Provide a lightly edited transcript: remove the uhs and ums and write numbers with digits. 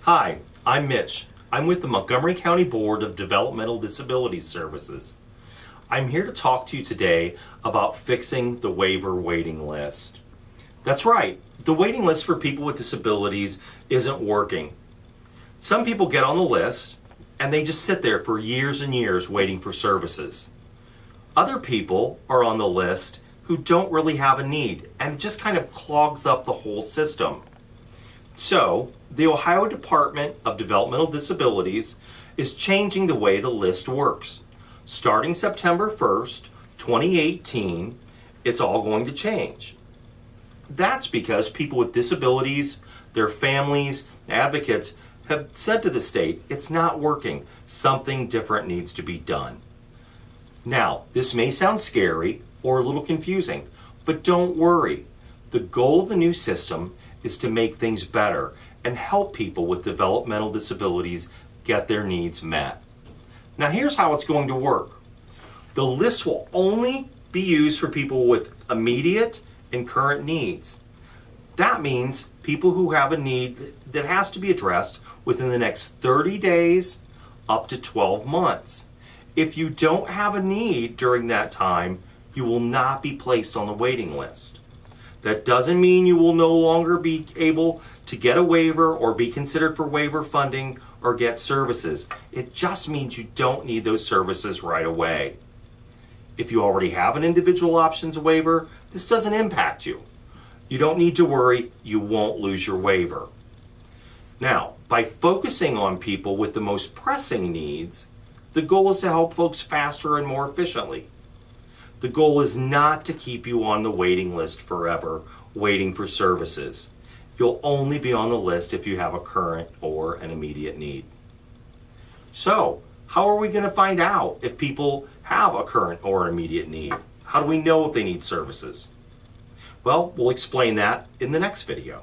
Hi, I'm Mitch. I'm with the Montgomery County Board of Developmental Disabilities Services. I'm here to talk to you today about fixing the waiver waiting list. That's right, the waiting list for people with disabilities isn't working. Some people get on the list and they just sit there for years and years waiting for services. Other people are on the list who don't really have a need, and it just kind of clogs up the whole system. So, the Ohio Department of Developmental Disabilities is changing the way the list works. Starting September 1st, 2018, it's all going to change. That's because people with disabilities, their families, advocates have said to the state, it's not working. Something different needs to be done. Now, this may sound scary or a little confusing, but don't worry. The goal of the new system is to make things better and help people with developmental disabilities get their needs met. Now here's how it's going to work. The list will only be used for people with immediate and current needs. That means people who have a need that has to be addressed within the next 30 days up to 12 months. If you don't have a need during that time, you will not be placed on the waiting list. That doesn't mean you will no longer be able to get a waiver or be considered for waiver funding or get services. It just means you don't need those services right away. If you already have an individual options waiver, this doesn't impact you. You don't need to worry, you won't lose your waiver. Now, by focusing on people with the most pressing needs, the goal is to help folks faster and more efficiently. The goal is not to keep you on the waiting list forever, waiting for services. You'll only be on the list if you have a current or an immediate need. So, how are we going to find out if people have a current or an immediate need? How do we know if they need services? Well, we'll explain that in the next video.